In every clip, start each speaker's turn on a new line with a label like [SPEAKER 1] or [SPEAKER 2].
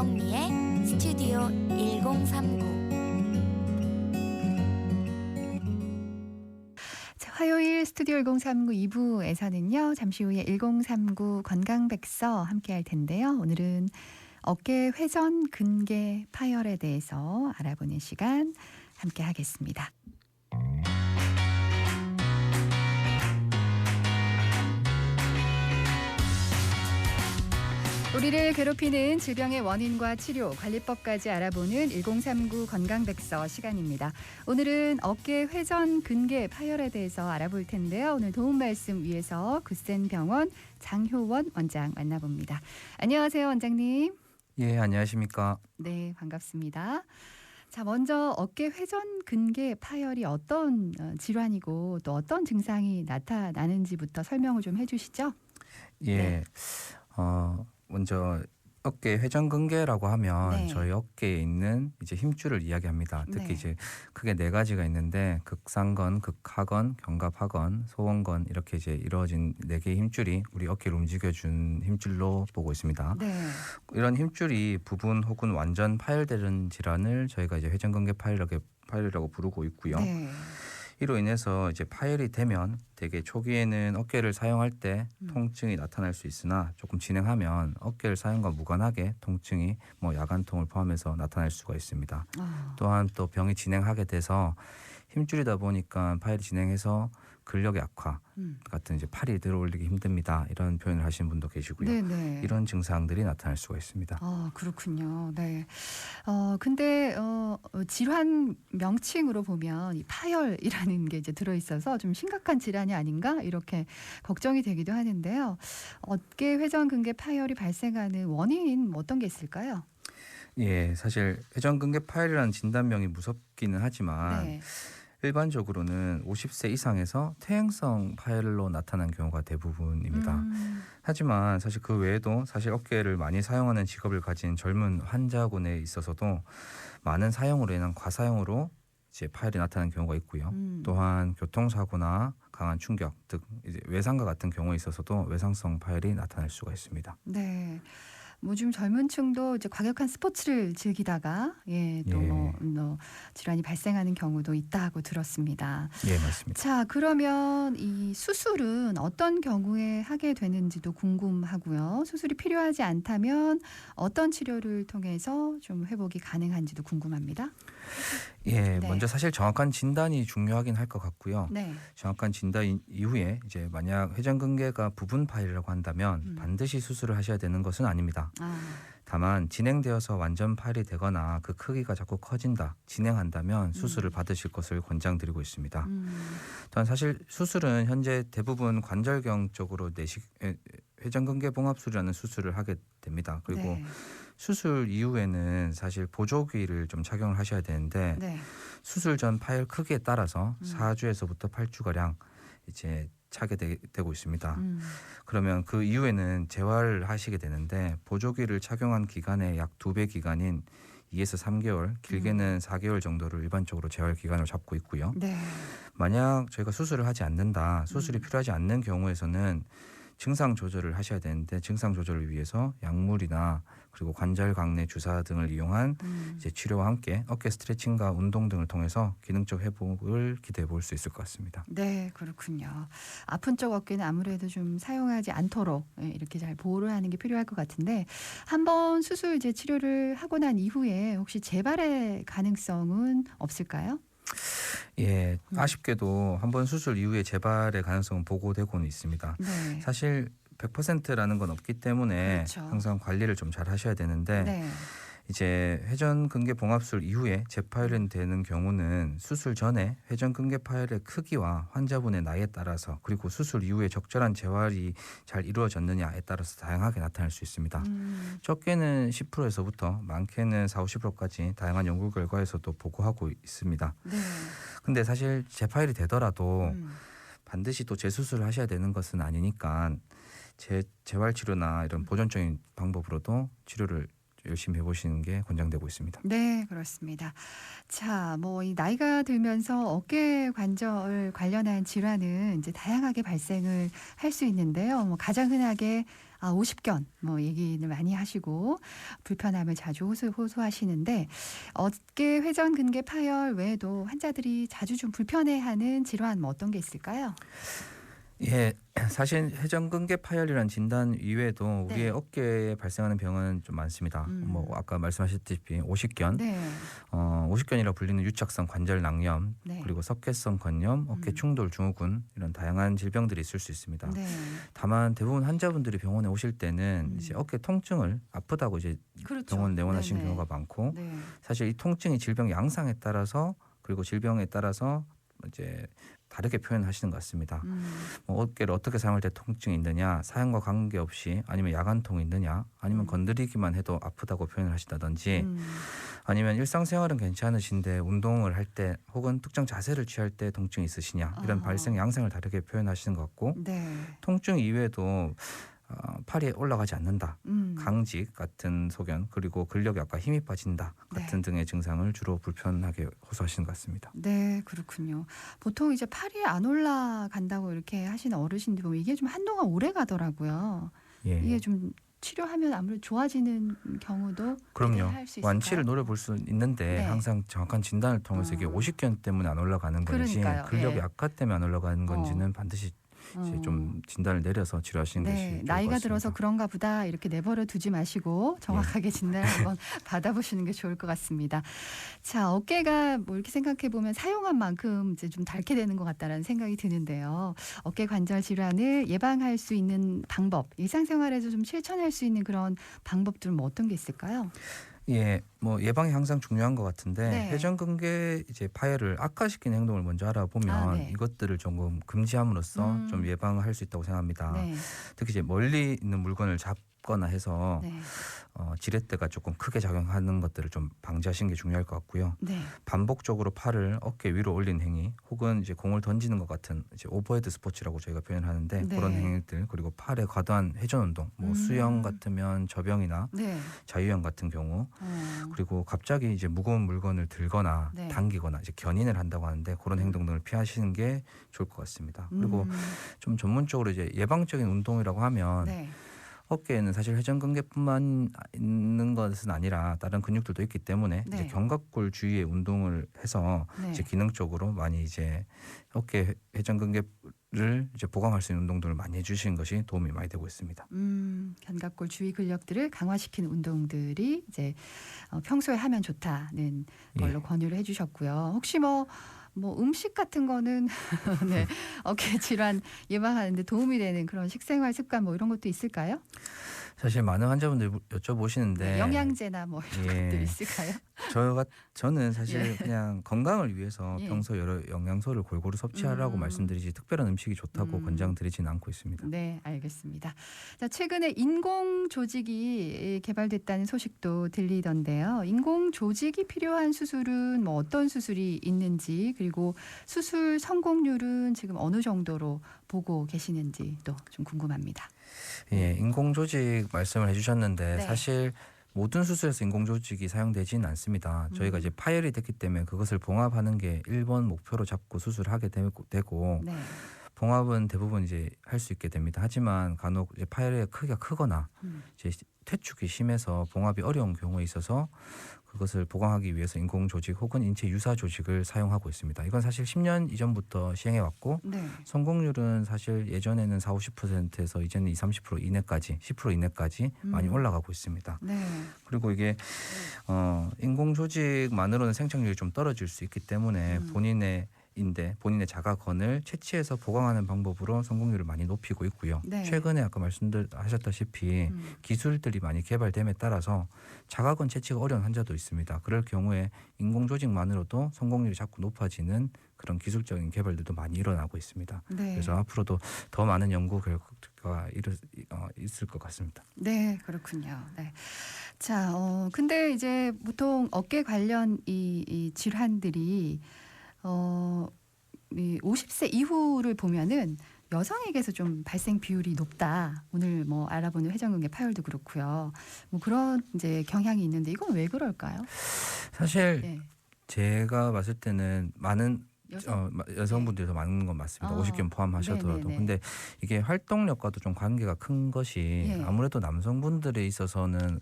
[SPEAKER 1] 김영미의 스튜디오 1039.
[SPEAKER 2] 자, 화요일 스튜디오 1039 2부에서는요. 잠시 후에 1039 건강백서 함께 할 텐데요. 오늘은 어깨 회전 근개 파열에 대해서 알아보는 시간 함께 하겠습니다. 우리를 괴롭히는 질병의 원인과 치료, 관리법까지 알아보는 1039 건강백서 시간입니다. 오늘은 어깨 회전 근개 파열에 대해서 알아볼 텐데요. 오늘 도움 말씀 위해서 구센병원 장효원 원장 만나봅니다. 안녕하세요, 원장님.
[SPEAKER 3] 예, 안녕하십니까.
[SPEAKER 2] 네, 반갑습니다. 자, 먼저 어깨 회전 근개 파열이 어떤 질환이고 또 어떤 증상이 나타나는지부터 설명을 좀 해주시죠.
[SPEAKER 3] 예,
[SPEAKER 2] 네.
[SPEAKER 3] 먼저 어깨 회전근개라고 하면
[SPEAKER 2] 네.
[SPEAKER 3] 저희 어깨에 있는 이제 힘줄을 이야기합니다. 특히
[SPEAKER 2] 네.
[SPEAKER 3] 이제 크게 네 가지가 있는데 극상건, 극하건, 견갑하건, 소원건 이렇게 이제 이루어진 네 개의 힘줄이 우리 어깨를 움직여준 힘줄로 보고 있습니다.
[SPEAKER 2] 네.
[SPEAKER 3] 이런 힘줄이 부분 혹은 완전 파열되는 질환을 저희가 이제 회전근개 파열이라고 부르고 있고요.
[SPEAKER 2] 네.
[SPEAKER 3] 이로 인해서 이제 파열이 되면 되게 초기에는 어깨를 사용할 때 통증이 나타날 수 있으나 조금 진행하면 어깨를 사용과 무관하게 통증이 뭐 야간통을 포함해서 나타날 수가 있습니다. 또한 또 병이 진행하게 돼서 힘줄이다 보니까 파열이 진행해서 근력의 악화 같은 이제 팔이 들어올리기 힘듭니다. 이런 표현을 하시는 분도 계시고요.
[SPEAKER 2] 네네.
[SPEAKER 3] 이런 증상들이 나타날 수가 있습니다.
[SPEAKER 2] 그렇군요. 네. 근데 질환 명칭으로 보면 이 파열이라는 게 이제 들어있어서 좀 심각한 질환이 아닌가 이렇게 걱정이 되기도 하는데요. 어깨 회전 근개 파열이 발생하는 원인 어떤 게 있을까요?
[SPEAKER 3] 예, 사실 회전근개 파열이라는 진단명이 무섭기는 하지만
[SPEAKER 2] 네.
[SPEAKER 3] 일반적으로는 50세 이상에서 퇴행성 파열로 나타난 경우가 대부분입니다. 하지만 사실 그 외에도 사실 어깨를 많이 사용하는 직업을 가진 젊은 환자군에 있어서도 많은 사용으로 인한 과사용으로 이제 파열이 나타나는 경우가 있고요. 또한 교통사고나 강한 충격 등 이제 외상과 같은 경우에 있어서도 외상성 파열이 나타날 수가 있습니다.
[SPEAKER 2] 네. 요즘 젊은 층도 이제 과격한 스포츠를 즐기다가 또 질환이 발생하는 경우도 있다고 들었습니다.
[SPEAKER 3] 예, 맞습니다.
[SPEAKER 2] 자, 그러면 이 수술은 어떤 경우에 하게 되는지도 궁금하고요. 수술이 필요하지 않다면 어떤 치료를 통해서 좀 회복이 가능한지도 궁금합니다.
[SPEAKER 3] 예,
[SPEAKER 2] 네.
[SPEAKER 3] 먼저 사실 정확한 진단이 중요하긴 할 것 같고요.
[SPEAKER 2] 네.
[SPEAKER 3] 정확한 진단 이후에 이제 만약 회전근개가 부분 파열이라고 한다면 반드시 수술을 하셔야 되는 것은 아닙니다. 다만 진행되어서 완전 파열이 되거나 그 크기가 자꾸 커진다, 진행한다면 수술을 받으실 것을 권장드리고 있습니다. 또한 사실 수술은 현재 대부분 관절경 쪽으로 회전근개 봉합술이라는 수술을 하게 됩니다. 그리고
[SPEAKER 2] 네.
[SPEAKER 3] 수술 이후에는 사실 보조기를 좀 착용을 하셔야 되는데
[SPEAKER 2] 네.
[SPEAKER 3] 수술 전 파열 크기에 따라서 4주에서부터 8주가량 이제 차게 되고 있습니다. 그러면 그 이후에는 재활을 하시게 되는데 보조기를 착용한 기간의 약 2배 기간인 2에서 3개월, 길게는 4개월 정도를 일반적으로 재활 기간으로 잡고 있고요.
[SPEAKER 2] 네.
[SPEAKER 3] 만약 저희가 수술을 하지 않는다, 수술이 필요하지 않는 경우에서는 증상 조절을 하셔야 되는데 증상 조절을 위해서 약물이나 그리고 관절 강내 주사 등을 이용한 이제 치료와 함께 어깨 스트레칭과 운동 등을 통해서 기능적 회복을 기대해 볼 수 있을 것 같습니다.
[SPEAKER 2] 네, 그렇군요. 아픈 쪽 어깨는 아무래도 좀 사용하지 않도록 이렇게 잘 보호를 하는 게 필요할 것 같은데 한번 수술 이제 치료를 하고 난 이후에 혹시 재발의 가능성은 없을까요?
[SPEAKER 3] 예, 아쉽게도 한번 수술 이후에 재발의 가능성은 보고되고는 있습니다.
[SPEAKER 2] 네.
[SPEAKER 3] 사실 100%라는 건 없기 때문에
[SPEAKER 2] 그렇죠.
[SPEAKER 3] 항상 관리를 좀 잘 하셔야 되는데
[SPEAKER 2] 네.
[SPEAKER 3] 이제 회전근개 봉합술 이후에 재파열이 되는 경우는 수술 전에 회전근개 파열의 크기와 환자분의 나이에 따라서 그리고 수술 이후에 적절한 재활이 잘 이루어졌느냐에 따라서 다양하게 나타날 수 있습니다. 적게는 10%에서부터 많게는 40~50%까지 다양한 연구 결과에서도 보고하고 있습니다.
[SPEAKER 2] 네.
[SPEAKER 3] 근데 사실 재파열이 되더라도 반드시 또 재수술을 하셔야 되는 것은 아니니까 재활치료나 이런 보존적인 방법으로도 치료를 열심히 해보시는 게 권장되고 있습니다.
[SPEAKER 2] 네, 그렇습니다. 자, 뭐 이 나이가 들면서 어깨 관절 관련한 질환은 이제 다양하게 발생을 할 수 있는데요. 뭐 가장 흔하게 아, 50견 뭐 얘기를 많이 하시고 불편함을 자주 호소하시는데 어깨 회전 근개 파열 외에도 환자들이 자주 좀 불편해하는 질환 뭐 어떤 게 있을까요?
[SPEAKER 3] 예, 사실 회전근개 파열이라는 진단 이외에도 우리의
[SPEAKER 2] 네.
[SPEAKER 3] 어깨에 발생하는 병은 좀 많습니다. 뭐 아까 말씀하셨다시피 오십견,
[SPEAKER 2] 네.
[SPEAKER 3] 오십견이라 불리는 유착성 관절 낭염,
[SPEAKER 2] 네.
[SPEAKER 3] 그리고 석회성 건염, 어깨 충돌 증후군 이런 다양한 질병들이 있을 수 있습니다.
[SPEAKER 2] 네.
[SPEAKER 3] 다만 대부분 환자분들이 병원에 오실 때는
[SPEAKER 2] 음.
[SPEAKER 3] 이제 어깨 통증을 아프다고 이제
[SPEAKER 2] 그렇죠.
[SPEAKER 3] 병원 내원하시는
[SPEAKER 2] 네네.
[SPEAKER 3] 경우가 많고
[SPEAKER 2] 네.
[SPEAKER 3] 사실 이 통증이 질병 양상에 따라서 그리고 질병에 따라서 이제 다르게 표현하시는 것 같습니다. 뭐 어깨를 어떻게 사용할 때 통증이 있느냐, 사용과 관계없이 아니면 야간통이 있느냐, 아니면 건드리기만 해도 아프다고 표현을 하시다든지 아니면 일상생활은 괜찮으신데 운동을 할 때 혹은 특정 자세를 취할 때 통증이 있으시냐 이런 발생 양상을 다르게 표현하시는 것 같고
[SPEAKER 2] 네.
[SPEAKER 3] 통증 이외에도 팔이 올라가지 않는다, 강직 같은 소견, 그리고 근력 약과 힘이 빠진다 같은 등의 증상을 주로 불편하게 호소하시는 것 같습니다.
[SPEAKER 2] 네, 그렇군요. 보통 이제 팔이 안 올라간다고 이렇게 하시는 어르신들 보면 이게 좀 한동안 오래 가더라고요.
[SPEAKER 3] 예.
[SPEAKER 2] 이게 좀 치료하면 아무래도 좋아지는 경우도
[SPEAKER 3] 그럼요.
[SPEAKER 2] 기대할 수 있을까요?
[SPEAKER 3] 완치를 노려볼 수 있는데
[SPEAKER 2] 네.
[SPEAKER 3] 항상 정확한 진단을 통해서 이게 오십견 때문에 안 올라가는 건지
[SPEAKER 2] 그러니까요.
[SPEAKER 3] 근력
[SPEAKER 2] 예.
[SPEAKER 3] 약화 때문에 안 올라가는 건지는 반드시 이제
[SPEAKER 2] 어.
[SPEAKER 3] 좀 진단을 내려서 치료하시는 것이
[SPEAKER 2] 네,
[SPEAKER 3] 좋을 것
[SPEAKER 2] 나이가
[SPEAKER 3] 같습니다.
[SPEAKER 2] 들어서 그런가 보다 이렇게 내버려 두지 마시고 정확하게 진단을 한번 받아보시는 게 좋을 것 같습니다. 자, 어깨가 뭐 이렇게 생각해 보면 사용한 만큼 이제 좀 닳게 되는 것 같다라는 생각이 드는데요. 어깨 관절 질환을 예방할 수 있는 방법, 일상생활에서 좀 실천할 수 있는 그런 방법들은 뭐 어떤 게 있을까요?
[SPEAKER 3] 예, 뭐 예방이 항상 중요한 것 같은데
[SPEAKER 2] 네.
[SPEAKER 3] 회전근개 이제 파열을 악화시키는 행동을 먼저 알아보면
[SPEAKER 2] 네.
[SPEAKER 3] 이것들을 조금 금지함으로써 좀 예방할 수 있다고 생각합니다.
[SPEAKER 2] 네.
[SPEAKER 3] 특히 이제 멀리 있는 물건을 잡거나 해서
[SPEAKER 2] 네.
[SPEAKER 3] 지렛대가 조금 크게 작용하는 것들을 좀 방지하시는 게 중요할 것 같고요.
[SPEAKER 2] 네.
[SPEAKER 3] 반복적으로 팔을 어깨 위로 올린 행위, 혹은 이제 공을 던지는 것 같은 이제 오버헤드 스포츠라고 저희가 표현하는데
[SPEAKER 2] 네.
[SPEAKER 3] 그런 행위들, 그리고 팔의 과도한 회전 운동, 뭐 수영 같으면 접영이나
[SPEAKER 2] 네.
[SPEAKER 3] 자유형 같은 경우,
[SPEAKER 2] 어.
[SPEAKER 3] 그리고 갑자기 이제 무거운 물건을 들거나
[SPEAKER 2] 네.
[SPEAKER 3] 당기거나 이제 견인을 한다고 하는데 그런 행동 등을 피하시는 게 좋을 것 같습니다. 그리고 좀 전문적으로 이제 예방적인 운동이라고 하면
[SPEAKER 2] 네.
[SPEAKER 3] 어깨에는 사실 회전근개뿐만 있는 것은 아니라 다른 근육들도 있기 때문에
[SPEAKER 2] 네.
[SPEAKER 3] 이제 견갑골 주위에 운동을 해서
[SPEAKER 2] 네.
[SPEAKER 3] 이제 기능적으로 많이 이제 어깨 회전근개를 이제 보강할 수 있는 운동들을 많이 해주시는 것이 도움이 많이 되고 있습니다.
[SPEAKER 2] 견갑골 주위 근력들을 강화시키는 운동들이 이제 평소에 하면 좋다는 걸로 권유를 해주셨고요. 혹시 뭐 음식 같은 거는 네, 어깨 질환 예방하는데 도움이 되는 그런 식생활 습관 뭐 이런 것도 있을까요?
[SPEAKER 3] 사실 많은 환자분들이 여쭤보시는데
[SPEAKER 2] 네, 영양제나 뭐 이런
[SPEAKER 3] 예.
[SPEAKER 2] 것들 있을까요?
[SPEAKER 3] 저는 사실 그냥 건강을 위해서
[SPEAKER 2] 예.
[SPEAKER 3] 평소 여러 영양소를 골고루 섭취하라고 말씀드리지 특별한 음식이 좋다고 권장드리지는 않고 있습니다.
[SPEAKER 2] 네, 알겠습니다. 자, 최근에 인공 조직이 개발됐다는 소식도 들리던데요. 인공 조직이 필요한 수술은 뭐 어떤 수술이 있는지, 그리고 수술 성공률은 지금 어느 정도로 보고 계시는지도 좀 궁금합니다.
[SPEAKER 3] 예, 인공 조직 말씀을 해주셨는데
[SPEAKER 2] 네.
[SPEAKER 3] 사실 모든 수술에서 인공 조직이 사용되지는 않습니다. 저희가 이제 파열이 됐기 때문에 그것을 봉합하는 게 1번 목표로 잡고 수술하게 되고
[SPEAKER 2] 네.
[SPEAKER 3] 봉합은 대부분 이제 할 수 있게 됩니다. 하지만 간혹 이제 파열의 크기가 크거나 이제 퇴축이 심해서 봉합이 어려운 경우에 있어서 그것을 보강하기 위해서 인공 조직 혹은 인체 유사 조직을 사용하고 있습니다. 이건 사실 10년 이전부터 시행해 왔고
[SPEAKER 2] 네.
[SPEAKER 3] 성공률은 사실 예전에는 40-50%에서 이제는 20-30% 이내까지 10% 이내까지 많이 올라가고 있습니다.
[SPEAKER 2] 네.
[SPEAKER 3] 그리고 이게 인공 조직만으로는 생착률이 좀 떨어질 수 있기 때문에 본인의 자가건을 채취해서 보강하는 방법으로 성공률을 많이 높이고 있고요.
[SPEAKER 2] 네.
[SPEAKER 3] 최근에 아까 말씀하셨다시피 기술들이 많이 개발됨에 따라서 자가건 채취가 어려운 환자도 있습니다. 그럴 경우에 인공 조직만으로도 성공률이 자꾸 높아지는 그런 기술적인 개발들도 많이 일어나고 있습니다.
[SPEAKER 2] 네.
[SPEAKER 3] 그래서 앞으로도 더 많은 연구 결과가 있을 것 같습니다.
[SPEAKER 2] 네, 그렇군요. 네. 자, 근데 이제 보통 어깨 관련 이 질환들이 이 50세 이후를 보면은 여성에게서 좀 발생 비율이 높다. 오늘 뭐 알아보는 회전근개 파열도 그렇고요. 뭐 그런 이제 경향이 있는데 이건 왜 그럴까요?
[SPEAKER 3] 사실
[SPEAKER 2] 네.
[SPEAKER 3] 제가 봤을 때는 많은 여성분들이 더 많은 건 맞습니다. 50개 포함하셔도.
[SPEAKER 2] 네네네.
[SPEAKER 3] 근데 이게 활동력과도 좀 관계가 큰 것이
[SPEAKER 2] 예.
[SPEAKER 3] 아무래도 남성분들에 있어서는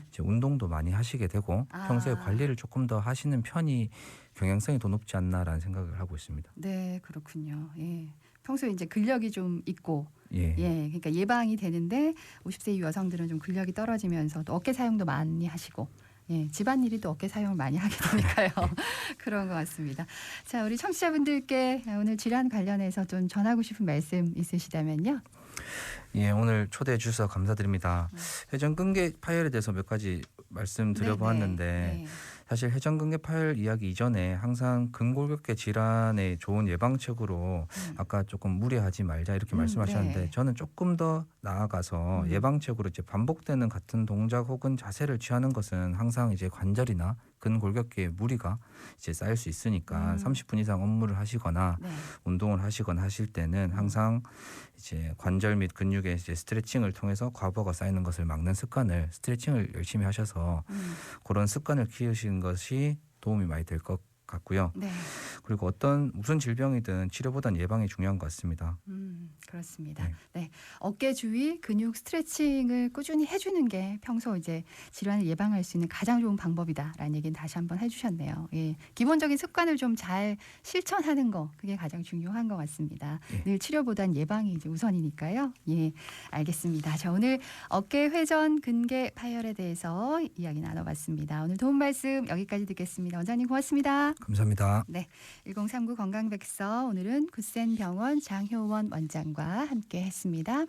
[SPEAKER 3] 이제 운동도 많이 하시게 되고
[SPEAKER 2] 아.
[SPEAKER 3] 평소에 관리를 조금 더 하시는 편이 경향성이 더 높지 않나라는 생각을 하고 있습니다.
[SPEAKER 2] 네, 그렇군요. 예. 평소에 이제 근력이 좀 있고,
[SPEAKER 3] 예.
[SPEAKER 2] 그러니까 예방이 되는데 50세 이후 여성들은 좀 근력이 떨어지면서 또 어깨 사용도 많이 하시고, 집안일이 또 어깨 사용을 많이 하게 되니까요. 그런 것 같습니다. 자, 우리 청취자분들께 오늘 질환 관련해서 좀 전하고 싶은 말씀 있으시다면요.
[SPEAKER 3] 예, 오늘 초대해 주셔서 감사드립니다. 회전근개 파열에 대해서 몇 가지 말씀드려보았는데
[SPEAKER 2] 네네.
[SPEAKER 3] 사실 회전근개 파열 이야기 이전에 항상 근골격계 질환의 좋은 예방책으로 아까 조금 무리하지 말자 이렇게 말씀하셨는데
[SPEAKER 2] 네.
[SPEAKER 3] 저는 조금 더 나아가서 예방책으로 이제 반복되는 같은 동작 혹은 자세를 취하는 것은 항상 이제 관절이나 근골격계에 무리가 이제 쌓일 수 있으니까 30분 이상 업무를 하시거나
[SPEAKER 2] 네.
[SPEAKER 3] 운동을 하시거나 하실 때는 항상 이제 관절 및 근육의 이제 스트레칭을 통해서 과부하가 쌓이는 것을 막는 습관을 스트레칭을 열심히 하셔서 그런 습관을 키우시는 것이 도움이 많이 될 것 같고요.
[SPEAKER 2] 네.
[SPEAKER 3] 그리고 무슨 질병이든 치료보단 예방이 중요한 것 같습니다.
[SPEAKER 2] 그렇습니다. 네. 어깨 주위 근육 스트레칭을 꾸준히 해주는 게 평소 이제 질환을 예방할 수 있는 가장 좋은 방법이다라는 얘기는 다시 한번 해주셨네요. 예. 기본적인 습관을 좀 잘 실천하는 거 그게 가장 중요한 것 같습니다.
[SPEAKER 3] 예.
[SPEAKER 2] 늘 치료보단 예방이 이제 우선이니까요. 예, 알겠습니다. 자, 오늘 어깨 회전 근개 파열에 대해서 이야기 나눠봤습니다. 오늘 도움 말씀 여기까지 듣겠습니다. 원장님 고맙습니다.
[SPEAKER 3] 감사합니다.
[SPEAKER 2] 1039 건강백서 오늘은 구센병원 장효원 원장과 함께 했습니다.